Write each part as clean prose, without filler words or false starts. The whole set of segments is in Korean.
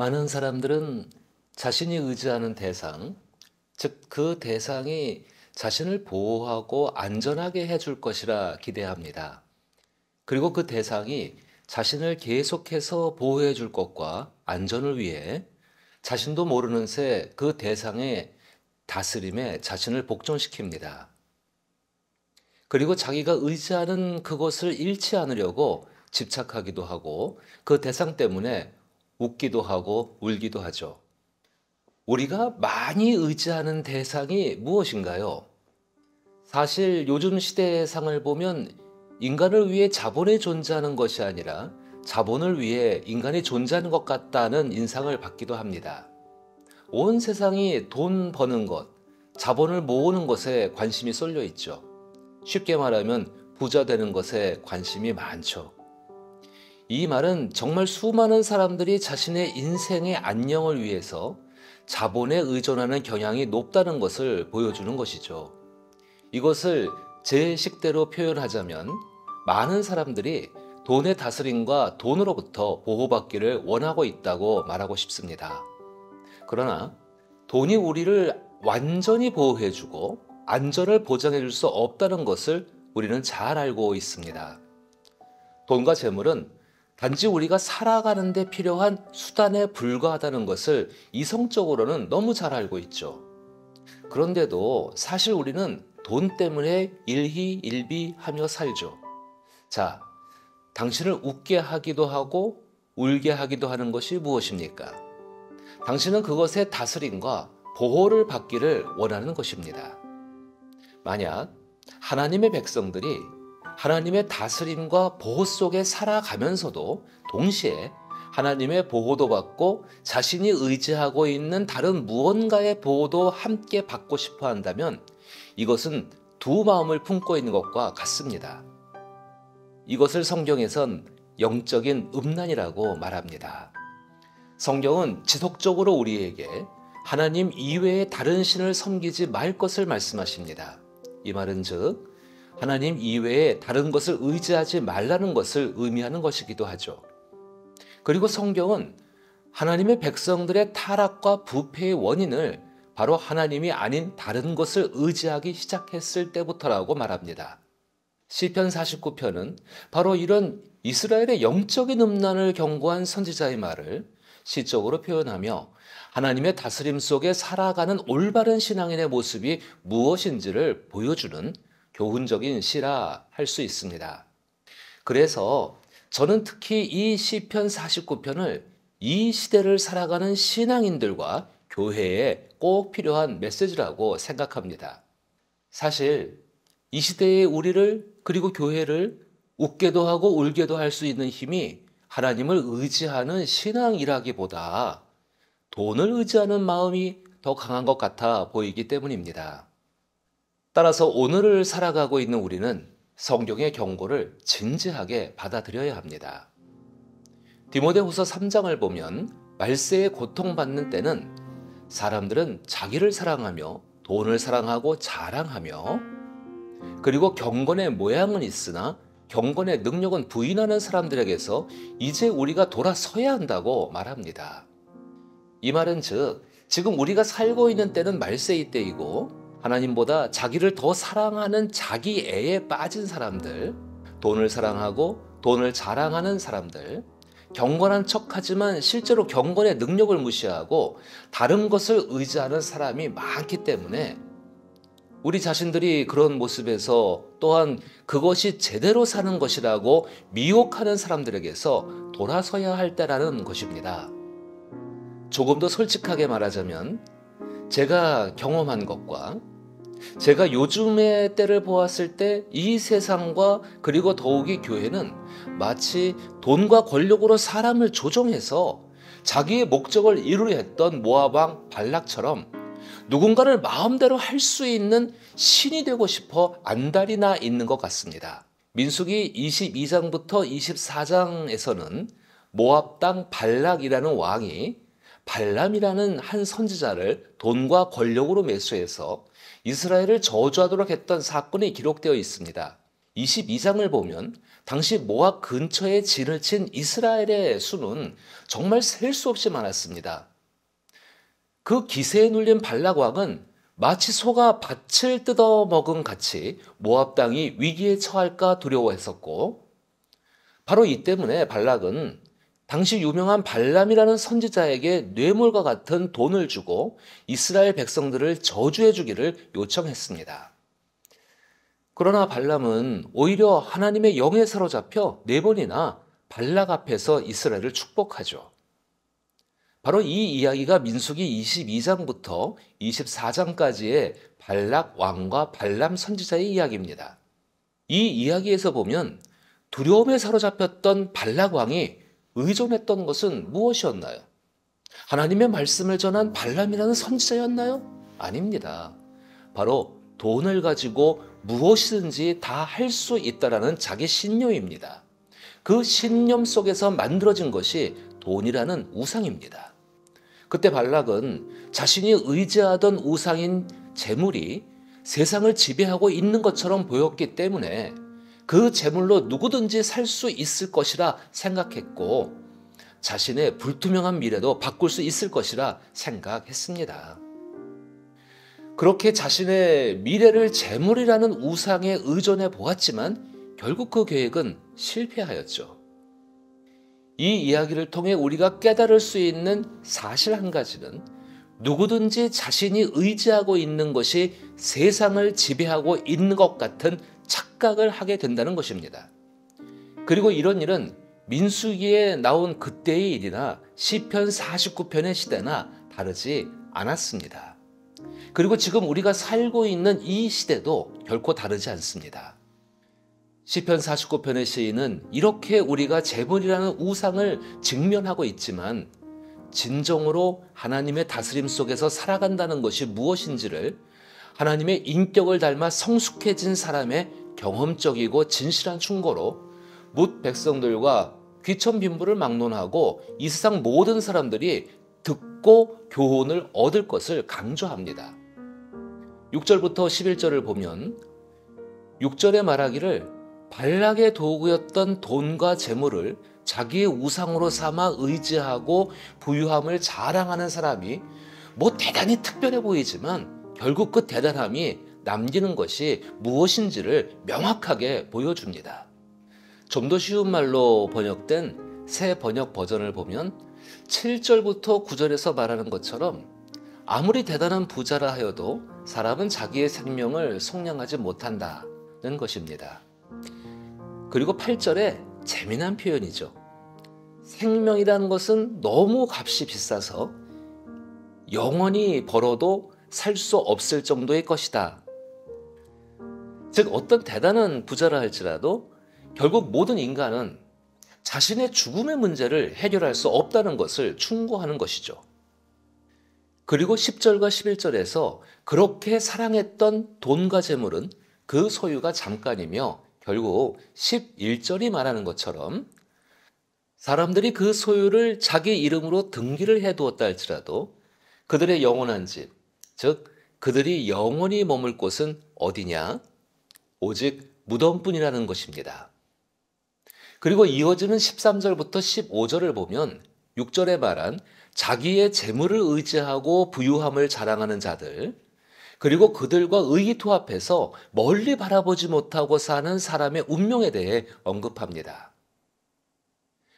많은 사람들은 자신이 의지하는 대상, 즉 그 대상이 자신을 보호하고 안전하게 해줄 것이라 기대합니다. 그리고 그 대상이 자신을 계속해서 보호해 줄 것과 안전을 위해 자신도 모르는 새 그 대상의 다스림에 자신을 복종시킵니다. 그리고 자기가 의지하는 그것을 잃지 않으려고 집착하기도 하고 그 대상 때문에 웃기도 하고 울기도 하죠. 우리가 많이 의지하는 대상이 무엇인가요? 사실 요즘 시대의 상을 보면 인간을 위해 자본이 존재하는 것이 아니라 자본을 위해 인간이 존재하는 것 같다는 인상을 받기도 합니다. 온 세상이 돈 버는 것, 자본을 모으는 것에 관심이 쏠려 있죠. 쉽게 말하면 부자 되는 것에 관심이 많죠. 이 말은 정말 수많은 사람들이 자신의 인생의 안녕을 위해서 자본에 의존하는 경향이 높다는 것을 보여주는 것이죠. 이것을 제 식대로 표현하자면 많은 사람들이 돈의 다스림과 돈으로부터 보호받기를 원하고 있다고 말하고 싶습니다. 그러나 돈이 우리를 완전히 보호해주고 안전을 보장해줄 수 없다는 것을 우리는 잘 알고 있습니다. 돈과 재물은 단지 우리가 살아가는 데 필요한 수단에 불과하다는 것을 이성적으로는 너무 잘 알고 있죠. 그런데도 사실 우리는 돈 때문에 일희일비하며 살죠. 자, 당신을 웃게 하기도 하고 울게 하기도 하는 것이 무엇입니까? 당신은 그것의 다스림과 보호를 받기를 원하는 것입니다. 만약 하나님의 백성들이 하나님의 다스림과 보호 속에 살아가면서도 동시에 하나님의 보호도 받고 자신이 의지하고 있는 다른 무언가의 보호도 함께 받고 싶어 한다면 이것은 두 마음을 품고 있는 것과 같습니다. 이것을 성경에선 영적인 음란이라고 말합니다. 성경은 지속적으로 우리에게 하나님 이외의 다른 신을 섬기지 말 것을 말씀하십니다. 이 말은 즉 하나님 이외에 다른 것을 의지하지 말라는 것을 의미하는 것이기도 하죠. 그리고 성경은 하나님의 백성들의 타락과 부패의 원인을 바로 하나님이 아닌 다른 것을 의지하기 시작했을 때부터라고 말합니다. 시편 49편은 바로 이런 이스라엘의 영적인 음란을 경고한 선지자의 말을 시적으로 표현하며 하나님의 다스림 속에 살아가는 올바른 신앙인의 모습이 무엇인지를 보여주는 교훈적인 시라 할 수 있습니다. 그래서 저는 특히 이 시편 49편을 이 시대를 살아가는 신앙인들과 교회에 꼭 필요한 메시지라고 생각합니다. 사실 이 시대의 우리를 그리고 교회를 웃게도 하고 울게도 할 수 있는 힘이 하나님을 의지하는 신앙이라기보다 돈을 의지하는 마음이 더 강한 것 같아 보이기 때문입니다. 따라서 오늘을 살아가고 있는 우리는 성경의 경고를 진지하게 받아들여야 합니다. 디모데후서 3장을 보면 말세에 고통받는 때는 사람들은 자기를 사랑하며 돈을 사랑하고 자랑하며 그리고 경건의 모양은 있으나 경건의 능력은 부인하는 사람들에게서 이제 우리가 돌아서야 한다고 말합니다. 이 말은 즉 지금 우리가 살고 있는 때는 말세의 때이고 하나님보다 자기를 더 사랑하는 자기 애에 빠진 사람들, 돈을 사랑하고 돈을 자랑하는 사람들, 경건한 척하지만 실제로 경건의 능력을 무시하고 다른 것을 의지하는 사람이 많기 때문에 우리 자신들이 그런 모습에서 또한 그것이 제대로 사는 것이라고 미혹하는 사람들에게서 돌아서야 할 때라는 것입니다. 조금 더 솔직하게 말하자면 제가 경험한 것과 제가 요즘의 때를 보았을 때 이 세상과 그리고 더욱이 교회는 마치 돈과 권력으로 사람을 조종해서 자기의 목적을 이루려 했던 모압 왕 발락처럼 누군가를 마음대로 할 수 있는 신이 되고 싶어 안달이 나 있는 것 같습니다. 민수기 22장부터 24장에서는 모압 땅 발락이라는 왕이 발람이라는 한 선지자를 돈과 권력으로 매수해서 이스라엘을 저주하도록 했던 사건이 기록되어 있습니다. 22장을 보면 당시 모압 근처에 진을 친 이스라엘의 수는 정말 셀 수 없이 많았습니다. 그 기세에 눌린 발락 왕은 마치 소가 밭을 뜯어먹은 같이 모압 땅이 위기에 처할까 두려워했었고, 바로 이 때문에 발락은 당시 유명한 발람이라는 선지자에게 뇌물과 같은 돈을 주고 이스라엘 백성들을 저주해 주기를 요청했습니다. 그러나 발람은 오히려 하나님의 영에 사로잡혀 4번이나 발락 앞에서 이스라엘을 축복하죠. 바로 이 이야기가 민수기 22장부터 24장까지의 발락 왕과 발람 선지자의 이야기입니다. 이 이야기에서 보면 두려움에 사로잡혔던 발락 왕이 의존했던 것은 무엇이었나요? 하나님의 말씀을 전한 발람이라는 선지자였나요? 아닙니다. 바로 돈을 가지고 무엇이든지 다 할 수 있다라는 자기 신념입니다. 그 신념 속에서 만들어진 것이 돈이라는 우상입니다. 그때 발락은 자신이 의지하던 우상인 재물이 세상을 지배하고 있는 것처럼 보였기 때문에 그 재물로 누구든지 살 수 있을 것이라 생각했고, 자신의 불투명한 미래도 바꿀 수 있을 것이라 생각했습니다. 그렇게 자신의 미래를 재물이라는 우상에 의존해 보았지만 결국 그 계획은 실패하였죠. 이 이야기를 통해 우리가 깨달을 수 있는 사실 한 가지는, 누구든지 자신이 의지하고 있는 것이 세상을 지배하고 있는 것 같은 착각을 하게 된다는 것입니다. 그리고 이런 일은 민수기에 나온 그때의 일이나 시편 49편의 시대나 다르지 않았습니다. 그리고 지금 우리가 살고 있는 이 시대도 결코 다르지 않습니다. 시편 49편의 시인은 이렇게 우리가 재물이라는 우상을 직면하고 있지만 진정으로 하나님의 다스림 속에서 살아간다는 것이 무엇인지를 하나님의 인격을 닮아 성숙해진 사람의 경험적이고 진실한 충고로 뭇 백성들과 귀천 빈부를 막론하고 이 세상 모든 사람들이 듣고 교훈을 얻을 것을 강조합니다. 6절부터 11절을 보면 6절에 말하기를 발락의 도구였던 돈과 재물을 자기의 우상으로 삼아 의지하고 부유함을 자랑하는 사람이 뭐 대단히 특별해 보이지만 결국 그 대단함이 남기는 것이 무엇인지를 명확하게 보여줍니다. 좀 더 쉬운 말로 번역된 새 번역 버전을 보면 7절부터 9절에서 말하는 것처럼 아무리 대단한 부자라 하여도 사람은 자기의 생명을 속량하지 못한다는 것입니다. 그리고 8절에 재미난 표현이죠. 생명이라는 것은 너무 값이 비싸서 영원히 벌어도 살 수 없을 정도의 것이다. 즉 어떤 대단한 부자라 할지라도 결국 모든 인간은 자신의 죽음의 문제를 해결할 수 없다는 것을 충고하는 것이죠. 그리고 10절과 11절에서 그렇게 사랑했던 돈과 재물은 그 소유가 잠깐이며 결국 11절이 말하는 것처럼 사람들이 그 소유를 자기 이름으로 등기를 해두었다 할지라도 그들의 영원한 집, 즉 그들이 영원히 머물 곳은 어디냐? 오직 무덤뿐이라는 것입니다. 그리고 이어지는 13절부터 15절을 보면 6절에 말한 자기의 재물을 의지하고 부유함을 자랑하는 자들, 그리고 그들과 의기투합해서 멀리 바라보지 못하고 사는 사람의 운명에 대해 언급합니다.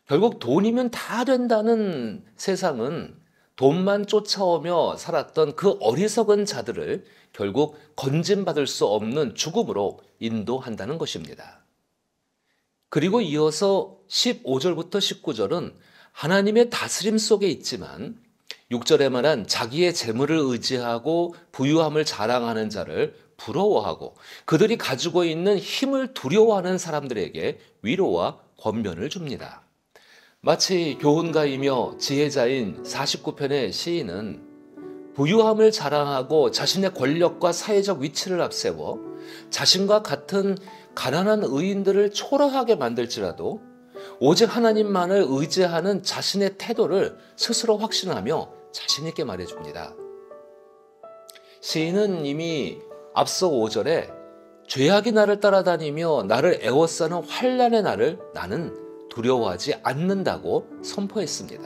결국 돈이면 다 된다는 세상은 돈만 쫓아오며 살았던 그 어리석은 자들을 결국 건진받을 수 없는 죽음으로 인도한다는 것입니다. 그리고 이어서 15절부터 19절은 하나님의 다스림 속에 있지만 6절에 말한 자기의 재물을 의지하고 부유함을 자랑하는 자를 부러워하고 그들이 가지고 있는 힘을 두려워하는 사람들에게 위로와 권면을 줍니다. 마치 교훈가이며 지혜자인 49편의 시인은 부유함을 자랑하고 자신의 권력과 사회적 위치를 앞세워 자신과 같은 가난한 의인들을 초라하게 만들지라도 오직 하나님만을 의지하는 자신의 태도를 스스로 확신하며 자신 있게 말해줍니다. 시인은 이미 앞서 5절에 죄악이 나를 따라다니며 나를 애워싸는 환난의 날을 나는 두려워하지 않는다고 선포했습니다.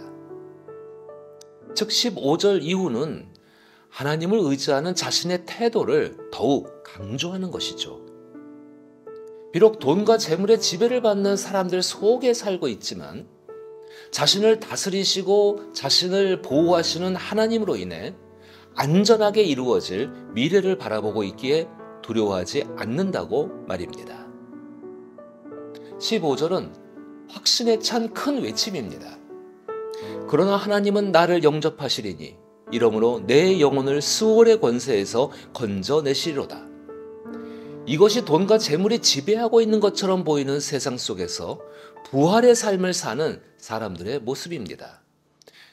즉 15절 이후는 하나님을 의지하는 자신의 태도를 더욱 강조하는 것이죠. 비록 돈과 재물의 지배를 받는 사람들 속에 살고 있지만 자신을 다스리시고 자신을 보호하시는 하나님으로 인해 안전하게 이루어질 미래를 바라보고 있기에 두려워하지 않는다고 말입니다. 15절은 확신에 찬 큰 외침입니다. 그러나 하나님은 나를 영접하시리니 이러므로 내 영혼을 스올의 권세에서 건져내시리로다. 이것이 돈과 재물이 지배하고 있는 것처럼 보이는 세상 속에서 부활의 삶을 사는 사람들의 모습입니다.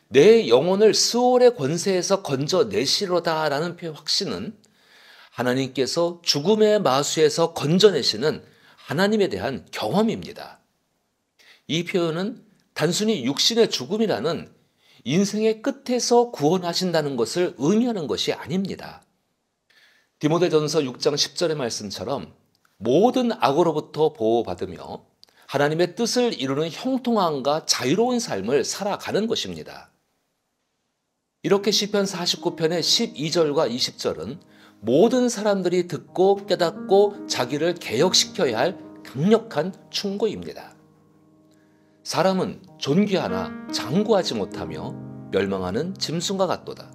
내 영혼을 스올의 권세에서 건져내시리로다 라는 확신은 하나님께서 죽음의 마수에서 건져내시는 하나님에 대한 경험입니다. 이 표현은 단순히 육신의 죽음이라는 인생의 끝에서 구원하신다는 것을 의미하는 것이 아닙니다. 디모데전서 6장 10절의 말씀처럼 모든 악으로부터 보호받으며 하나님의 뜻을 이루는 형통함과 자유로운 삶을 살아가는 것입니다. 이렇게 시편 49편의 12절과 20절은 모든 사람들이 듣고 깨닫고 자기를 개혁시켜야 할 강력한 충고입니다. 사람은 존귀하나 장구하지 못하며 멸망하는 짐승과 같도다.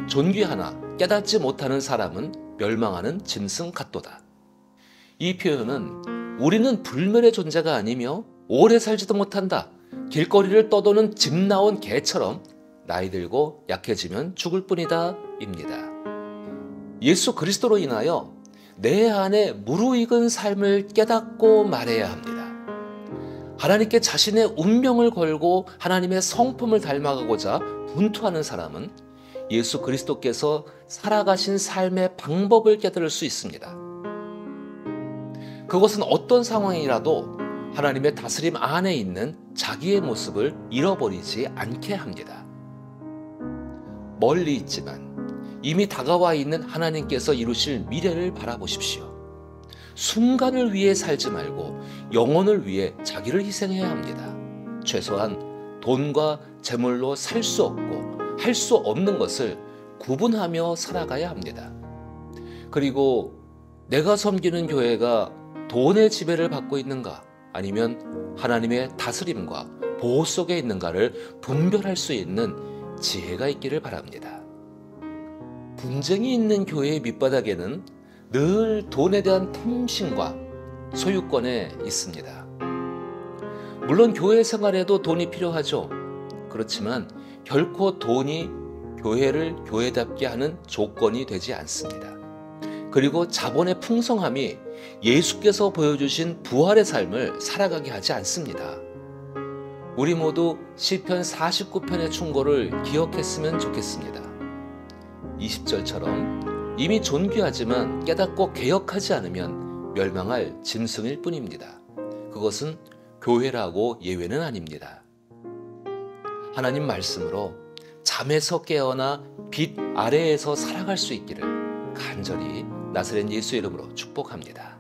존귀하나 깨닫지 못하는 사람은 멸망하는 짐승 같도다. 이 표현은 우리는 불멸의 존재가 아니며 오래 살지도 못한다. 길거리를 떠도는 집 나온 개처럼 나이 들고 약해지면 죽을 뿐이다 입니다. 예수 그리스도로 인하여 내 안에 무르익은 삶을 깨닫고 말해야 합니다. 하나님께 자신의 운명을 걸고 하나님의 성품을 닮아가고자 분투하는 사람은 예수 그리스도께서 살아가신 삶의 방법을 깨달을 수 있습니다. 그것은 어떤 상황이라도 하나님의 다스림 안에 있는 자기의 모습을 잃어버리지 않게 합니다. 멀리 있지만 이미 다가와 있는 하나님께서 이루실 미래를 바라보십시오. 순간을 위해 살지 말고 영혼을 위해 자기를 희생해야 합니다. 최소한 돈과 재물로 살 수 없고 할 수 없는 것을 구분하며 살아가야 합니다. 그리고 내가 섬기는 교회가 돈의 지배를 받고 있는가 아니면 하나님의 다스림과 보호 속에 있는가를 분별할 수 있는 지혜가 있기를 바랍니다. 분쟁이 있는 교회의 밑바닥에는 늘 돈에 대한 탐심과 소유권에 있습니다. 물론 교회 생활에도 돈이 필요하죠. 그렇지만 결코 돈이 교회를 교회답게 하는 조건이 되지 않습니다. 그리고 자본의 풍성함이 예수께서 보여주신 부활의 삶을 살아가게 하지 않습니다. 우리 모두 시편 49편의 충고를 기억했으면 좋겠습니다. 20절처럼 이미 존귀하지만 깨닫고 개혁하지 않으면 멸망할 짐승일 뿐입니다. 그것은 교회라고 예외는 아닙니다. 하나님 말씀으로 잠에서 깨어나 빛 아래에서 살아갈 수 있기를 간절히 나사렛 예수의 이름으로 축복합니다.